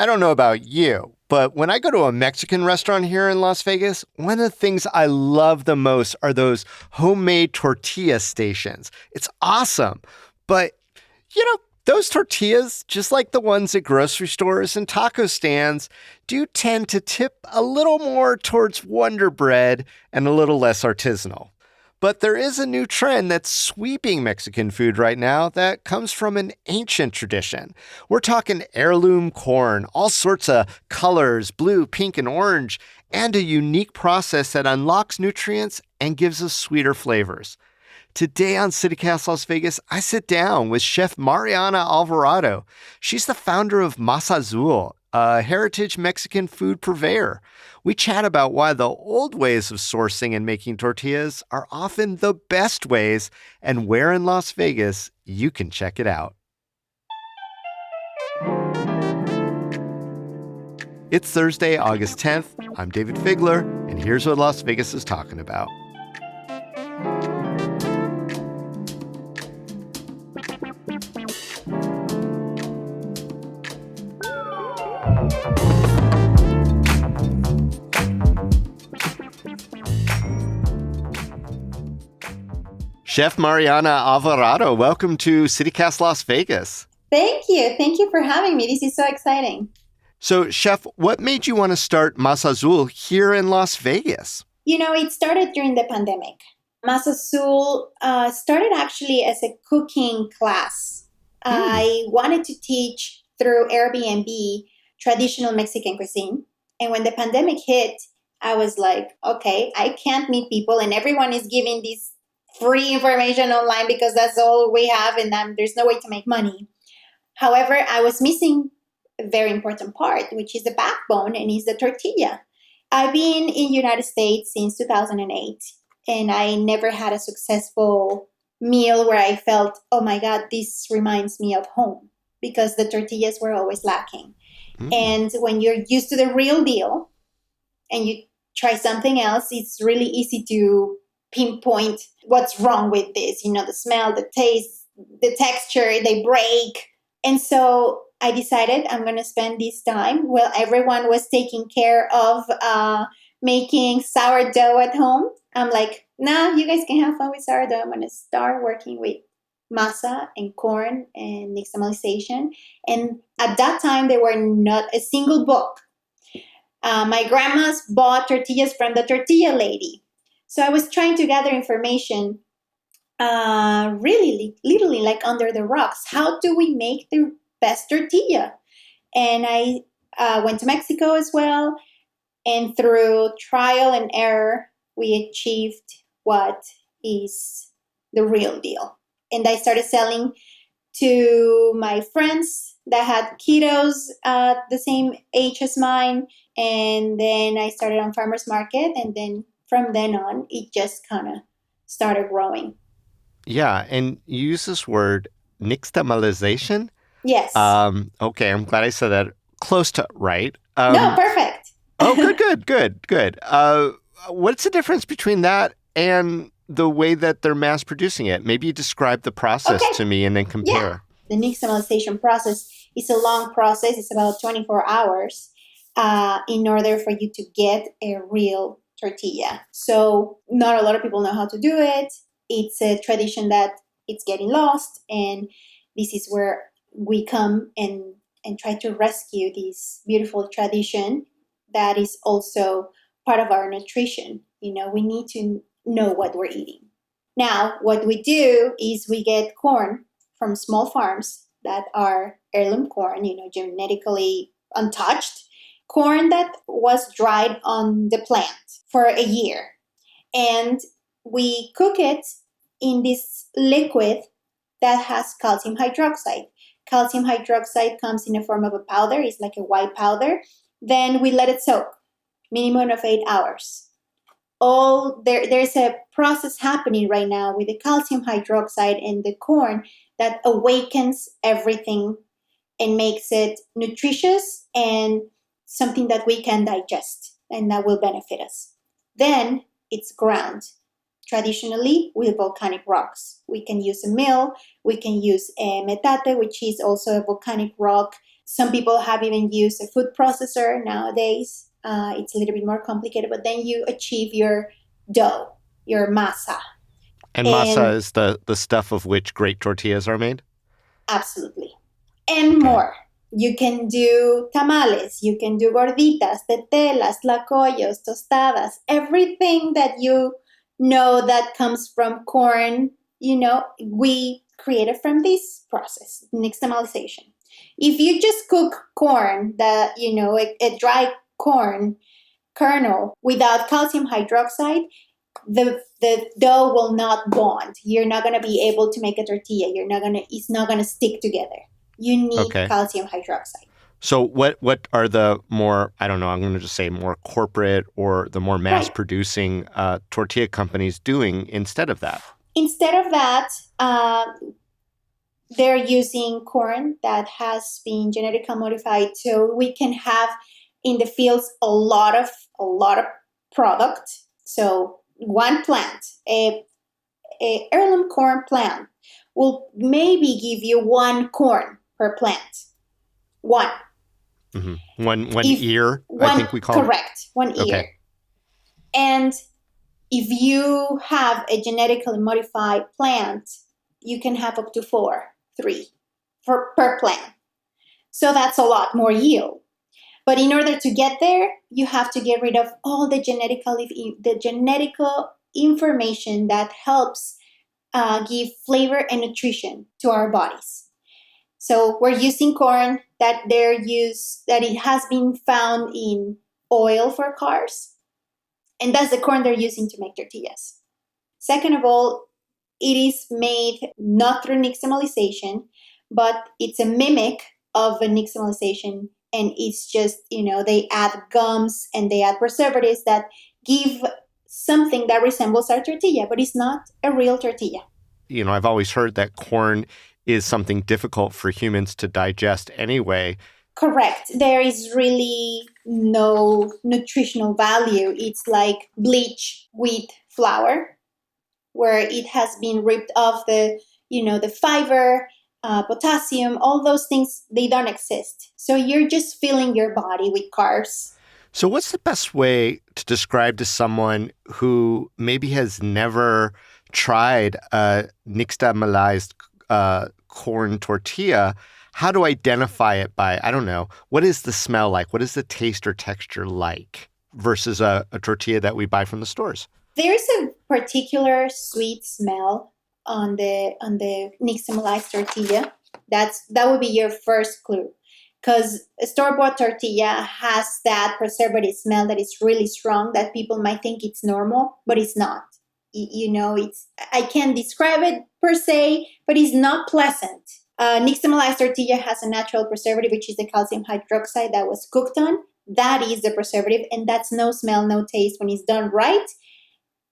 I don't know about you, but when I go to a Mexican restaurant here in Las Vegas, one of the things I love the most are those homemade tortilla stations. It's awesome. But, those tortillas, just like the ones at grocery stores and taco stands, do tend to tip a little more towards Wonder Bread and a little less artisanal. But there is a new trend that's sweeping Mexican food right now that comes from an ancient tradition. We're talking heirloom corn, all sorts of colors, blue, pink, and orange, and a unique process that unlocks nutrients and gives us sweeter flavors. Today on CityCast Las Vegas, I sit down with Chef Mariana Alvarado. She's the founder of Masazul, a heritage Mexican food purveyor. We chat about why the old ways of sourcing and making tortillas are often the best ways and where in Las Vegas you can check it out. It's Thursday, August 10th. I'm Dayvid Figler, and here's what Las Vegas is talking about. Chef Mariana Alvarado, welcome to CityCast Las Vegas. Thank you. Thank you for having me. This is so exciting. So, Chef, what made you want to start Masazul here in Las Vegas? It started during the pandemic. Masazul started actually as a cooking class. I wanted to teach through Airbnb traditional Mexican cuisine. And when the pandemic hit, I was like, okay, I can't meet people and everyone is giving this free information online because that's all we have and there's no way to make money. However, I was missing a very important part, which is the backbone, and is the tortilla. I've been in the United States since 2008, and I never had a successful meal where I felt, oh my God, this reminds me of home, because the tortillas were always lacking. And when you're used to the real deal and you try something else, it's really easy to pinpoint what's wrong with this, the smell, the taste, the texture, they break. And so I decided I'm going to spend this time while everyone was taking care of making sourdough at home. I'm like, nah, you guys can have fun with sourdough. I'm going to start working with masa and corn and nixtamalization. And at that time, there were not a single book. My grandma's bought tortillas from the tortilla lady. So I was trying to gather information, really, literally like under the rocks. How do we make the best tortilla? And I went to Mexico as well. And through trial and error, we achieved what is the real deal. And I started selling to my friends that had kiddos the same age as mine. And then I started on farmers market, and then from then on, it just kind of started growing. Yeah, and you use this word, nixtamalization? Yes. Okay, I'm glad I said that close to right. No, perfect. Oh, good. What's the difference between that and the way that they're mass producing it? Maybe you describe the process to me and then compare. Yeah. The nixtamalization process is a long process. It's about 24 hours in order for you to get a real tortilla. So not a lot of people know how to do it. It's a tradition that it's getting lost. And this is where we come and try to rescue this beautiful tradition that is also part of our nutrition. We need to know what we're eating. Now, what we do is we get corn from small farms that are heirloom corn, genetically untouched, corn that was dried on the plant for a year. And we cook it in this liquid that has calcium hydroxide. Calcium hydroxide comes in the form of a powder. It's like a white powder. Then we let it soak, minimum of 8 hours. There's a process happening right now with the calcium hydroxide and the corn that awakens everything and makes it nutritious and something that we can digest and that will benefit us. Then it's ground, traditionally with volcanic rocks. We can use a mill, we can use a metate, which is also a volcanic rock Some people have even used a food processor nowadays. It's a little bit more complicated, but then you achieve your dough, your masa. And masa And is the stuff of which great tortillas are made? absolutely. And Okay. more. You can do tamales, you can do gorditas, tetelas, tlacoyos, tostadas, everything that you know that comes from corn, we created from this process, nixtamalization. If you just cook corn, a dry corn kernel without calcium hydroxide, the dough will not bond. You're not going to be able to make a tortilla. It's not going to stick together. You need Okay. calcium hydroxide. So what are the more, I don't know, I'm going to just say more corporate or the more mass Right. producing tortilla companies doing instead of that? Instead of that, they're using corn that has been genetically modified, so we can have in the fields a lot of product. So one plant, a heirloom corn plant, will maybe give you one corn per plant. One. Mm-hmm. One If ear, I one think we call it. correct, one Okay. ear. And if you have a genetically modified plant, you can have up to 3 per plant. So that's a lot more yield. But in order to get there, you have to get rid of all the genetical information that helps give flavor and nutrition to our bodies. So we're using corn that it has been found in oil for cars, and that's the corn they're using to make tortillas. Second of all, it is made not through nixtamalization, but it's a mimic of a nixtamalization, and it's just, they add gums and they add preservatives that give something that resembles our tortilla, but it's not a real tortilla. I've always heard that corn is something difficult for humans to digest anyway. Correct. There is really no nutritional value. It's like bleach wheat flour, where it has been ripped off the fiber, potassium, all those things, they don't exist. So you're just filling your body with carbs. So what's the best way to describe to someone who maybe has never tried a nixtamalized corn tortilla, how to identify it by, I don't know, what is the smell like? What is the taste or texture like versus a tortilla that we buy from the stores? There's a particular sweet smell on the nixtamalized tortilla. That would be your first clue, because a store-bought tortilla has that preservative smell that is really strong, that people might think it's normal, but it's not. I can't describe it per se, but it's not pleasant. Nixtamalized tortilla has a natural preservative, which is the calcium hydroxide that was cooked on. That is the preservative, and that's no smell, no taste. When it's done right,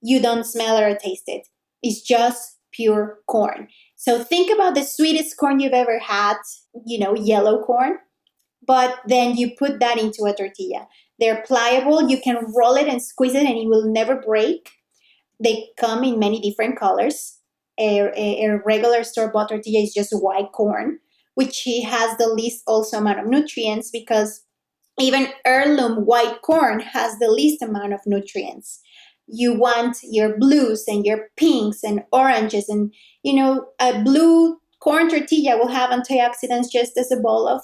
you don't smell or taste it. It's just pure corn. So think about the sweetest corn you've ever had, yellow corn, but then you put that into a tortilla. They're pliable. You can roll it and squeeze it and it will never break. They come in many different colors. A regular store-bought tortilla is just white corn, which has the least also amount of nutrients, because even heirloom white corn has the least amount of nutrients. You want your blues and your pinks and oranges, and a blue corn tortilla will have antioxidants just as a bowl of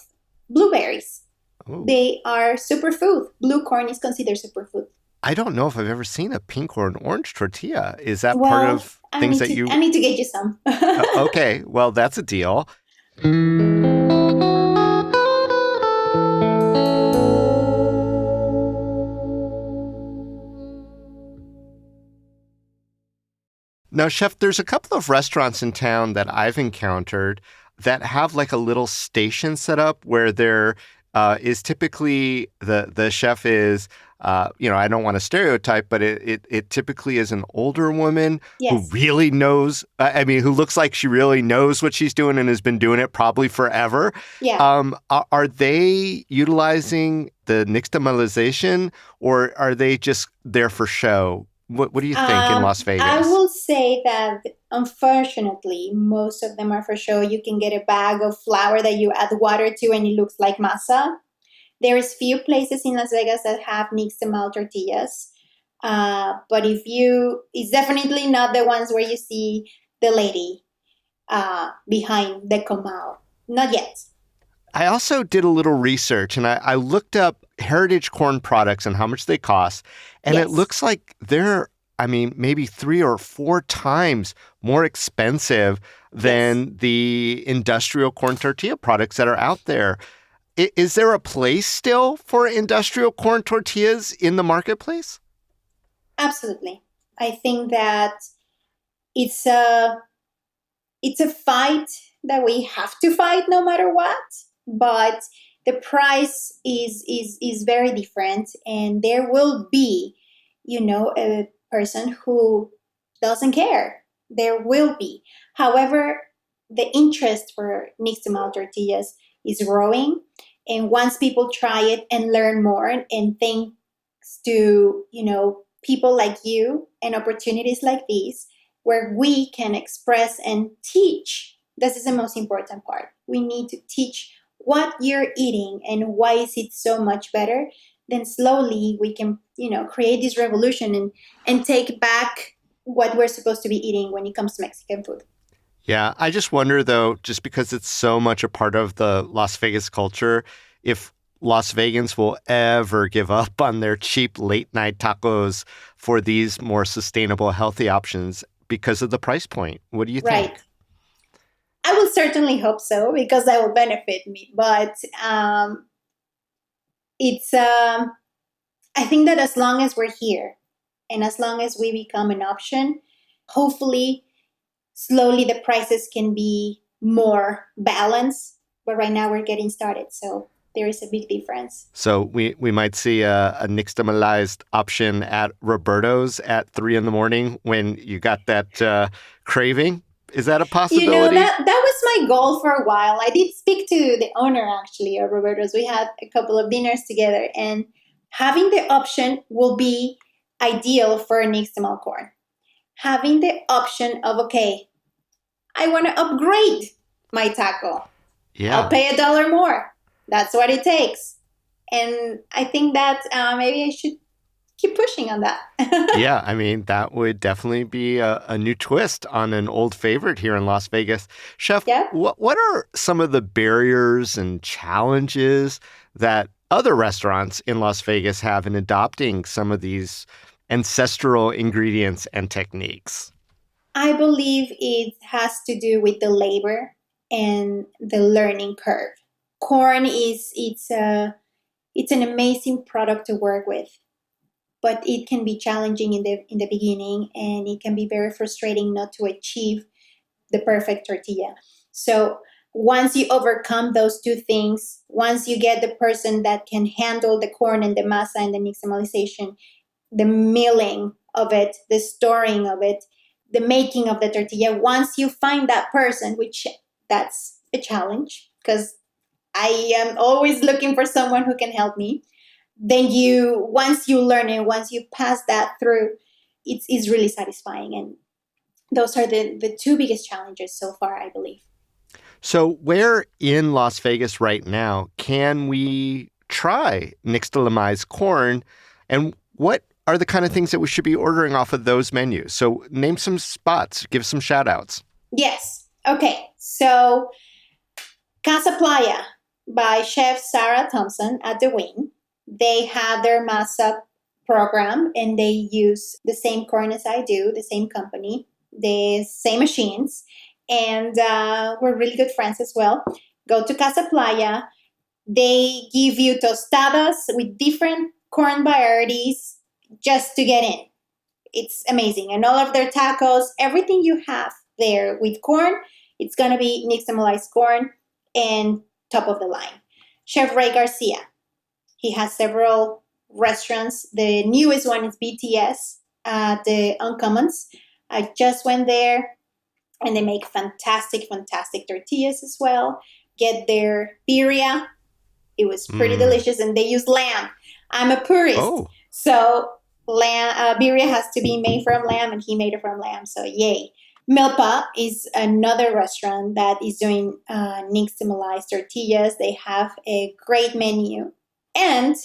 blueberries. Ooh. They are superfood. Blue corn is considered superfood. I don't know if I've ever seen a pink or an orange tortilla. Is that part of things that I need to get you some. Okay, well, that's a deal. Now, Chef, there's a couple of restaurants in town that I've encountered that have like a little station set up where there is typically the chef is, I don't want to stereotype, but it typically is an older woman who really knows, who looks like she really knows what she's doing and has been doing it probably forever. Yeah. Are they utilizing the nixtamalization, or are they just there for show? What do you think in Las Vegas? I will say that unfortunately, most of them are for show. You can get a bag of flour that you add water to and it looks like masa. There is few places in Las Vegas that have nixtamal tortillas. But it's definitely not the ones where you see the lady behind the comal. Not yet. I also did a little research and I looked up heritage corn products and how much they cost. And it Yes. looks like they're, maybe 3 or 4 times more expensive Yes. than the industrial corn tortilla products that are out there. Is there a place still for industrial corn tortillas in the marketplace? Absolutely. I think that it's a it's a fight that we have to fight no matter what, but the price is very different, and there will be, a person who doesn't care. There will be. However, the interest for nixtamal tortillas is growing, and once people try it and learn more, and thanks to people like you and opportunities like these where we can express and teach. This is the most important part. We need to teach what you're eating and why is it so much better. Then slowly we can, create this revolution and take back what we're supposed to be eating when it comes to Mexican food. Yeah, I just wonder though, just because it's so much a part of the Las Vegas culture, if Las Vegans will ever give up on their cheap late night tacos for these more sustainable, healthy options because of the price point. What do you Right. think? I will certainly hope so because that will benefit me. But it's I think that as long as we're here and as long as we become an option, hopefully slowly the prices can be more balanced. But right now we're getting started, so there is a big difference. So we might see a nixtamalized option at Roberto's at 3 in the morning when you got that craving. Is that a possibility? That was my goal for a while. I did speak to the owner actually of Roberto's. We had a couple of dinners together, and having the option will be ideal for a nixtamal corn. Having the option of, okay, I want to upgrade my taco. I'll Yeah. pay $1 more. That's what it takes. And I think that maybe I should keep pushing on that. Yeah, that would definitely be a new twist on an old favorite here in Las Vegas. Chef, Yeah. what are some of the barriers and challenges that other restaurants in Las Vegas have in adopting some of these ancestral ingredients and techniques? I believe it has to do with the labor and the learning curve. Corn is it's an amazing product to work with, but it can be challenging in the beginning, and it can be very frustrating not to achieve the perfect tortilla. So once you overcome those two things, once you get the person that can handle the corn and the masa and the nixtamalization, the milling of it, the storing of it, the making of the tortilla, once you find that person, which that's a challenge because I am always looking for someone who can help me. Then once you learn it, once you pass that through, it's really satisfying. And those are the two biggest challenges so far, I believe. So where in Las Vegas right now can we try nixtamalized corn, and what are the kind of things that we should be ordering off of those menus? So name some spots, give some shout outs. Yes. Okay. So Casa Playa by Chef Sarah Thompson at the Wing. They have their masa program, and they use the same corn as I do, the same company, the same machines, and we're really good friends as well. Go to Casa Playa. They give you tostadas with different corn varieties just to get in. It's amazing. And all of their tacos, everything you have there with corn, it's going to be nixtamalized corn and top of the line. Chef Ray Garcia, he has several restaurants. The newest one is BTS at the Uncommons. I just went there, and they make fantastic, fantastic tortillas as well. Get their birria. It was pretty Mm. delicious, and they use lamb. I'm a purist, Oh, so lamb. Birria has to be made from lamb, and he made it from lamb. So yay! Milpa is another restaurant that is doing nixtamalized tortillas. They have a great menu, and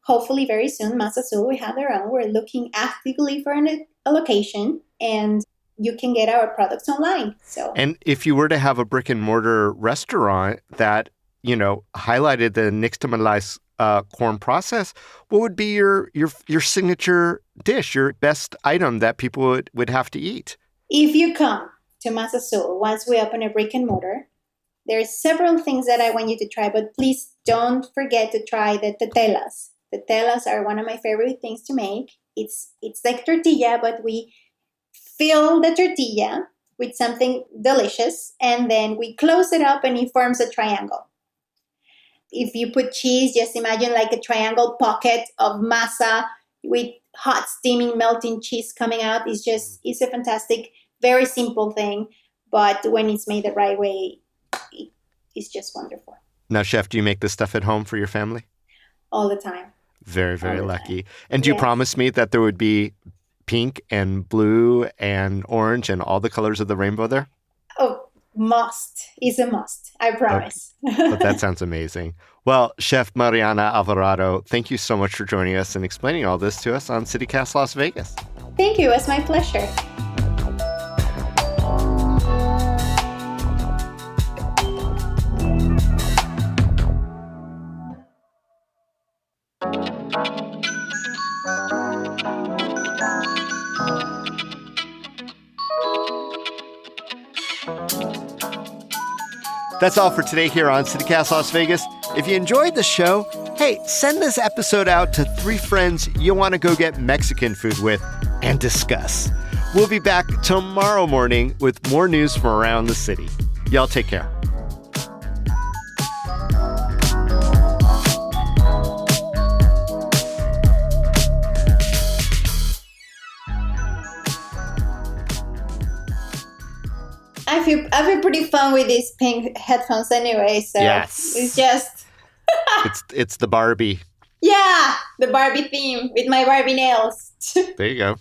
hopefully very soon, Masazul will have their own. We're looking actively for a location, and you can get our products online. So, and if you were to have a brick and mortar restaurant that highlighted the nixtamalized corn process, what would be your signature dish, your best item that people would have to eat? If you come to Masazul, once we open a brick and mortar, there are several things that I want you to try, but please don't forget to try the tortillas. Tortillas are one of my favorite things to make. It's like tortilla, but we fill the tortilla with something delicious, and then we close it up and it forms a triangle. If you put cheese, just imagine like a triangle pocket of masa with hot, steaming, melting cheese coming out. It's a fantastic, very simple thing, but when it's made the right way, it's just wonderful. Now, Chef, do you make this stuff at home for your family? All the time. Very, very lucky. And do you promise me that there would be pink and blue and orange and all the colors of the rainbow there? Oh, must. It's a must. I promise. Okay. But that sounds amazing. Well, Chef Mariana Alvarado, thank you so much for joining us and explaining all this to us on CityCast Las Vegas. Thank you. It was my pleasure. That's all for today here on CityCast Las Vegas. If you enjoyed the show, hey, send this episode out to 3 friends you want to go get Mexican food with and discuss. We'll be back tomorrow morning with more news from around the city. Y'all take care. I feel pretty fun with these pink headphones anyway, so yes. It's just it's the Barbie. Yeah, the Barbie theme with my Barbie nails. There you go.